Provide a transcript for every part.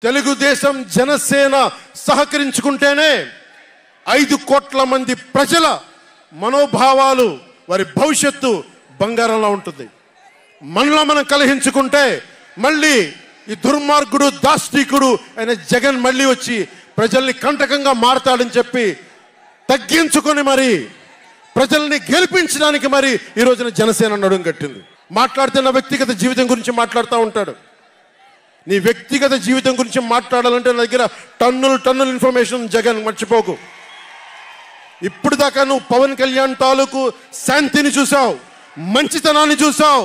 తెలుగుదేశం జనసేన సహకరించుకుంటేనే 5 కోట్ల మంది ప్రజల మనోభావాలు వారి భవిష్యత్తు బంగారంలా ఉంటుంది. మనలో మనం కలహించుకుంటే మళ్ళీ ఈ దుర్మార్గుడు దాష్టికుడు అయిన జగన్ మళ్ళీ వచ్చి ప్రజల్ని కంటకంగా మారతాడని చెప్పి తగ్గించుకొని మరి ప్రజల్ని గెలిపించడానికి మరి ఈ రోజున జనసేన నడుం కట్టింది. మాట్లాడితే నా వ్యక్తిగత జీవితం గురించి మాట్లాడుతూ ఉంటాడు. నీ వ్యక్తిగత జీవితం గురించి మాట్లాడాలంటే నా దగ్గర టన్నుల ఇన్ఫర్మేషన్ జగన్, మర్చిపోకు. ఇప్పుడు దాకా నువ్వు పవన్ కళ్యాణ్ తాలూకు శాంతిని చూసావు, మంచితనాన్ని చూసావు.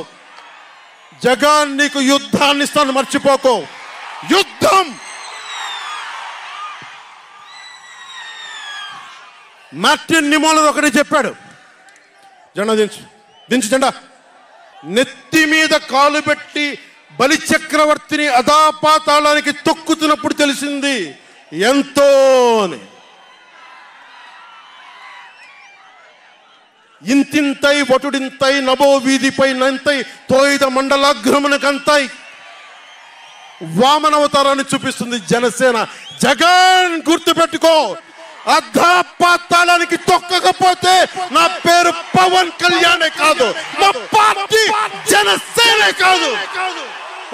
జగన్ నీకు యుద్ధాన్ని ఇస్తాను, మర్చిపోకు. యుద్ధం. మార్టిన్ నిమోలర్ ఒకటి చెప్పాడు, జెండా దించు జెండా. నెత్తి మీద కాలు పెట్టి బలి చక్రవర్తిని అధాపాతాళానికి తొక్కుతున్నప్పుడు తెలిసింది ఎంతో అని. ఇంతింతై వటుడింతై నభో వీధిపై నంతై తోయిద మండలాగ్రమునకంతై వామనవతారాన్ని చూపిస్తుంది జనసేన. జగన్ గుర్తుపెట్టుకో, అధాపాతాళానికి తొక్కకపోతే నా పేరు పవన్ కళ్యాణే కాదు, మా పార్టీ జనసేనే కాదు,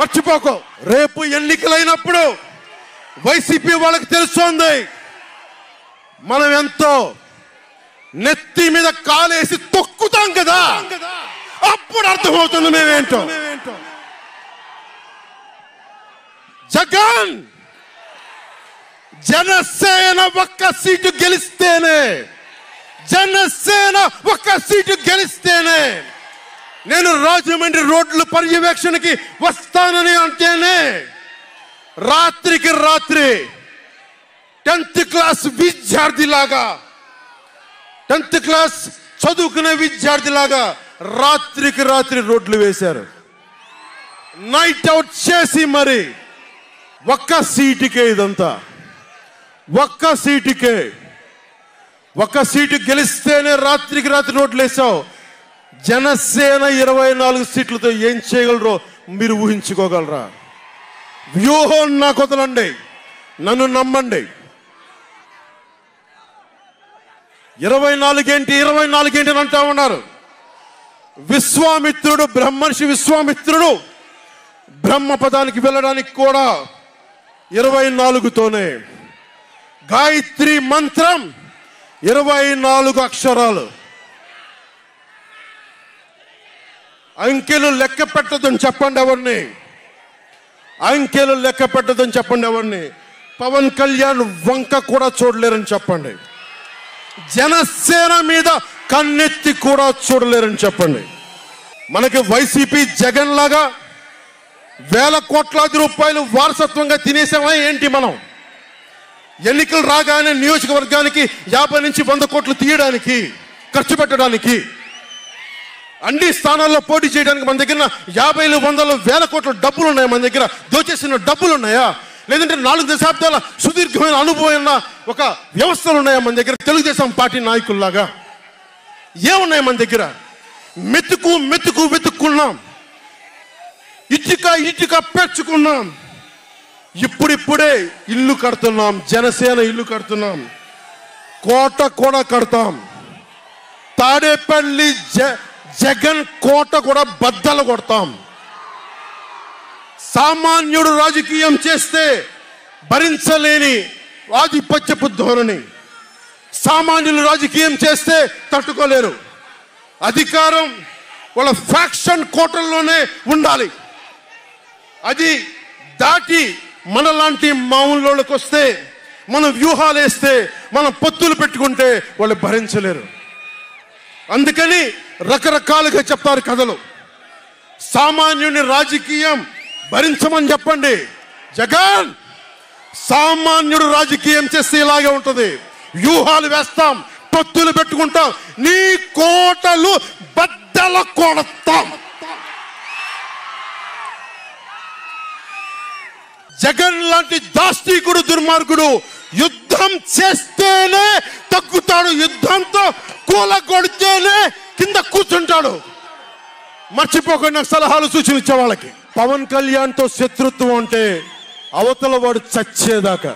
మర్చిపోకో. రేపు ఎన్నికలైనప్పుడు వైసీపీ వాళ్ళకి తెలుస్తోంది మనం ఎంతో. నెత్తి మీద కాలేసి తొక్కుతాం కదా, అప్పుడు అర్థమవుతుంది మేమేంటో. జగన్ జనసేన ఒక్క సీటు గెలిస్తేనే, జనసేన ఒక్క సీటు గెలిస్తేనే నేను రాజమండ్రి రోడ్ల పర్యవేక్షణకి వస్తానని అంటేనే రాత్రికి రాత్రి 10th క్లాస్ విద్యార్థిలాగా, 10th క్లాస్ చదువుకునే విద్యార్థిలాగా రాత్రికి రాత్రి రోడ్లు వేశారు. నైట్ అవుట్ చేసి మరి ఒక్క సీటుకే ఇదంతా. ఒక్క సీటు గెలిస్తేనే రాత్రికి రాత్రి రోడ్లు వేసావు. జనసేన 24 సీట్లతో ఏం చేయగలరో మీరు ఊహించుకోగలరా? వ్యూహం నాకు వదలండి, నన్ను నమ్మండి. 24 ఏంటి అని అంటా ఉన్నారు. విశ్వామిత్రుడు, బ్రహ్మర్షి విశ్వామిత్రుడు బ్రహ్మ పదానికి వెళ్ళడానికి కూడా 24తోనే. గాయత్రి మంత్రం 24 అక్షరాలు. అంకెలు లెక్క పెట్టదని చెప్పండి ఎవరిని, అంకెలు లెక్క పెట్టదని చెప్పండి ఎవరిని. పవన్ కళ్యాణ్ వంక కూడా చూడలేరని చెప్పండి. జనసేన మీద కన్నెత్తి కూడా చూడలేరని చెప్పండి. మనకి వైసీపీ జగన్ లాగా వేల కోట్లాది రూపాయలు వారసత్వంగా తినేసామా ఏంటి? మనం ఎన్నికలు రాగానే నియోజకవర్గానికి 50 నుంచి 100 కోట్లు తీయడానికి, ఖర్చు పెట్టడానికి, అన్ని స్థానాల్లో పోటీ చేయడానికి మన దగ్గర 50, 100, 1000 కోట్ల డబ్బులు ఉన్నాయా? మన దగ్గర దోచేసిన డబ్బులు ఉన్నాయా? లేదంటే 4 దశాబ్దాల సుదీర్ఘమైన అనుభవం ఒక వ్యవస్థలు ఉన్నాయా మన దగ్గర? తెలుగుదేశం పార్టీ నాయకుల్లాగా ఏమున్నాయి మన దగ్గర? వెతుక్కున్నాం, ఇటుక పెంచుకున్నాం. ఇప్పుడిప్పుడే ఇల్లు కడుతున్నాం, జనసేన ఇల్లు కడుతున్నాం, కోట కూడా కడతాం. తాడేపల్లి జగన్ కోట కూడా బద్దలు కొడతాం. సామాన్యుడు రాజకీయం చేస్తే భరించలేని ఆధిపత్యపు ధోరణి, సామాన్యులు రాజకీయం చేస్తే తట్టుకోలేరు. అధికారం వాళ్ళ ఫ్యాక్షన్ కోటల్లోనే ఉండాలి. అది దాటి మనలాంటి మామూలులోకి వస్తే, మనం వ్యూహాలు వేస్తే, మనం పొత్తులు పెట్టుకుంటే వాళ్ళు భరించలేరు. అందుకని రకరకాలుగా చెప్తారు కథలు. సామాన్యుని రాజకీయం భరించమని చెప్పండి. జగన్ సామాన్యుడు రాజకీయం చేస్తే ఇలాగే ఉంటుంది. వ్యూహాలు వేస్తాం, పొత్తులు పెట్టుకుంటాం, నీ కోటలు బద్దల కొడతాం. జగన్ లాంటి దాష్టికుడు, దుర్మార్గుడు యుద్ధం చేస్తేనే తగ్గుతాడు, యుద్ధంతో కూలగొడితేనే కింద కూర్చుంటాడు. మర్చిపోకుండా సలహాలు సూచనలు ఇచ్చే వాళ్ళకి. పవన్ కళ్యాణ్తో శత్రుత్వం అంటే అవతల వాడు చచ్చేదాకా.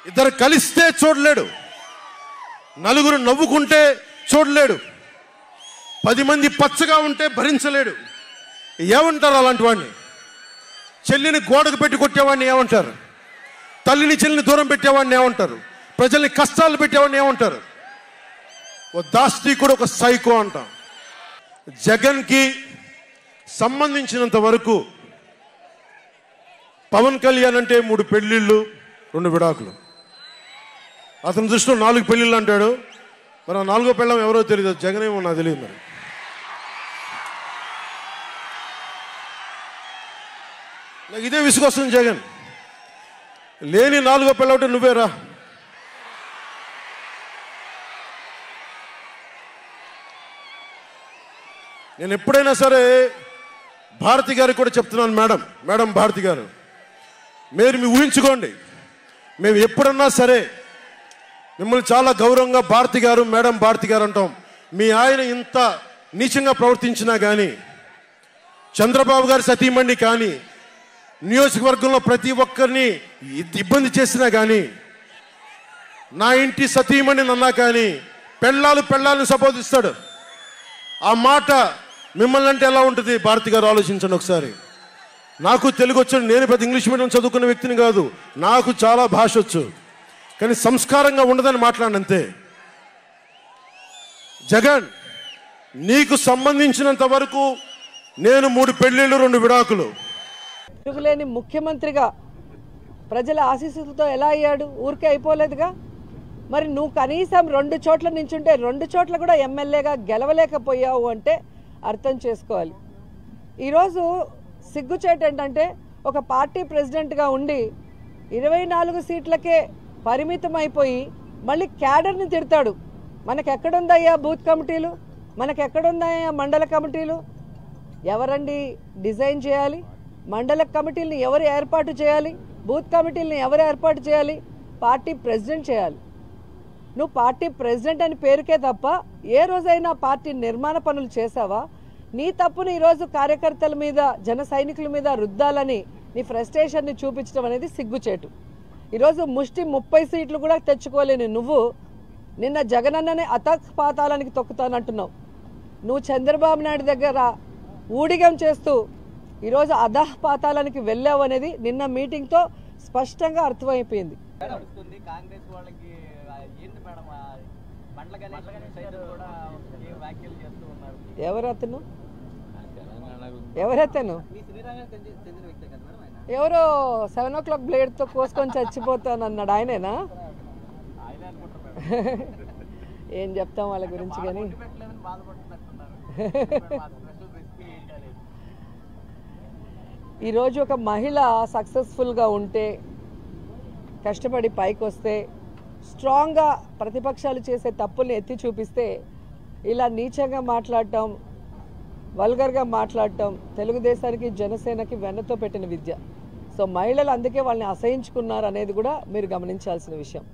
ఇద్దరు కలిస్తే చూడలేడు, నలుగురు నవ్వుకుంటే చూడలేడు, 10 మంది పచ్చగా ఉంటే భరించలేడు. ఏమంటారు అలాంటి వాడిని? చెల్లిని గోడకు పెట్టి కొట్టేవాడిని ఏమంటారు? తల్లిని చెల్లిని దూరం పెట్టేవాడిని ఏమంటారు? ప్రజల్ని కష్టాలు పెట్టేవాడిని ఏమంటారు? ఓ దాష్టీకుడు, ఒక సైకో అంటాం. జగన్కి సంబంధించినంత వరకు పవన్ కళ్యాణ్ అంటే 3 పెళ్ళిళ్ళు 2 విడాకులు. అతని దృష్టిలో 4 పెళ్ళిళ్ళు అంటాడు. మరి 4వ పెళ్ళం ఎవరో తెలియదు, జగన్ ఏమో నాకు తెలియదు. మరి నాకు ఇదే విసుగొస్తుంది. జగన్ లేని 4వ పెళ్ళం అంటే నువ్వేరా. నేను ఎప్పుడైనా సరే భారతి గారికి కూడా చెప్తున్నాను, మేడం భారతి గారు, మీరు ఊహించుకోండి, మేము ఎప్పుడన్నా సరే మిమ్మల్ని చాలా గౌరవంగా భారతి గారు, మేడం భారతి గారు అంటాం. మీ ఆయన ఇంత నీచంగా ప్రవర్తించినా కానీ, చంద్రబాబు గారి సతీమణి కానీ, నియోజకవర్గంలో ప్రతి ఒక్కరిని ఇబ్బంది చేసినా కానీ, నా ఇంటి సతీమణి అన్నా కానీ పెళ్ళాలను సంబోధిస్తాడు. ఆ మాట మిమ్మల్ని అంటే ఎలా ఉంటుంది? భారతి గారు ఆలోచించండి ఒకసారి. నాకు తెలుగు వచ్చు, నేను పెద్ద ఇంగ్లీష్ మీడియం చదువుకున్న వ్యక్తిని కాదు, నాకు చాలా భాష వచ్చు, కానీ సంస్కారంగా ఉండదని మాట్లాడినంతే. జగన్, నీకు సంబంధించినంత వరకు నేను 3 పెళ్ళిళ్ళు 2 విడాకులు. తిరుగులేని ముఖ్యమంత్రిగా ప్రజల ఆశీస్సులతో ఎలా అయ్యాడు? ఊరికే అయిపోలేదుగా. మరి నువ్వు కనీసం 2 చోట్ల నించుంటే 2 చోట్ల కూడా ఎమ్మెల్యేగా గెలవలేకపోయావు అంటే అర్థం చేసుకోవాలి. ఈరోజు సిగ్గుచేటు ఏంటంటే, ఒక పార్టీ ప్రెసిడెంట్గా ఉండి 24 సీట్లకే పరిమితం అయిపోయి మళ్ళీ క్యాడర్ని తిడతాడు. మనకెక్కడుందయ్యా బూత్ కమిటీలు? మనకెక్కడుందయ్యా మండల కమిటీలు? ఎవరండి డిజైన్ చేయాలి? మండల కమిటీలను ఎవరు ఏర్పాటు చేయాలి? బూత్ కమిటీలను ఎవరు ఏర్పాటు చేయాలి? పార్టీ ప్రెసిడెంట్ చేయాలి. నువ్వు పార్టీ ప్రెసిడెంట్ అని పేరుకే తప్ప ఏ రోజైనా పార్టీ నిర్మాణ పనులు చేసావా? నీ తప్పును ఈరోజు కార్యకర్తల మీద, జన సైనికుల మీద రుద్దాలని నీ ఫ్రస్ట్రేషన్ని చూపించడం అనేది సిగ్గుచేటు. ఈరోజు ముష్టి 30 సీట్లు కూడా తెచ్చుకోలేని నువ్వు నిన్న జగనన్ననే అతపాతాలానికి తొక్కుతానంటున్నావు. నువ్వు చంద్రబాబు నాయుడు దగ్గర ఊడిగం చేస్తూ ఈరోజు అధపాతాలానికి వెళ్ళావు అనేది నిన్న మీటింగ్తో స్పష్టంగా అర్థమైపోయింది. ఎవరతను? ఎవరో 7 o'clock బ్లేడ్తో కోసుకొని చచ్చిపోతానన్నాడు ఆయనేనా? ఏం చెప్తాం వాళ్ళ గురించి. కానీ ఈరోజు ఒక మహిళ సక్సెస్ఫుల్గా ఉంటే, కష్టపడి పైకి వస్తే, స్ట్రాంగ్గా ప్రతిపక్షాలు చేసే తప్పుల్ని ఎత్తి చూపిస్తే ఇలా నీచంగా మాట్లాడటం, వల్గర్గా మాట్లాడటం తెలుగుదేశానికి, జనసేనకి వెన్నతో పెట్టిన విద్య. సో మహిళలు అందుకే వాళ్ళని అసహించుకున్నారు అనేది కూడా మీరు గమనించాల్సిన విషయం.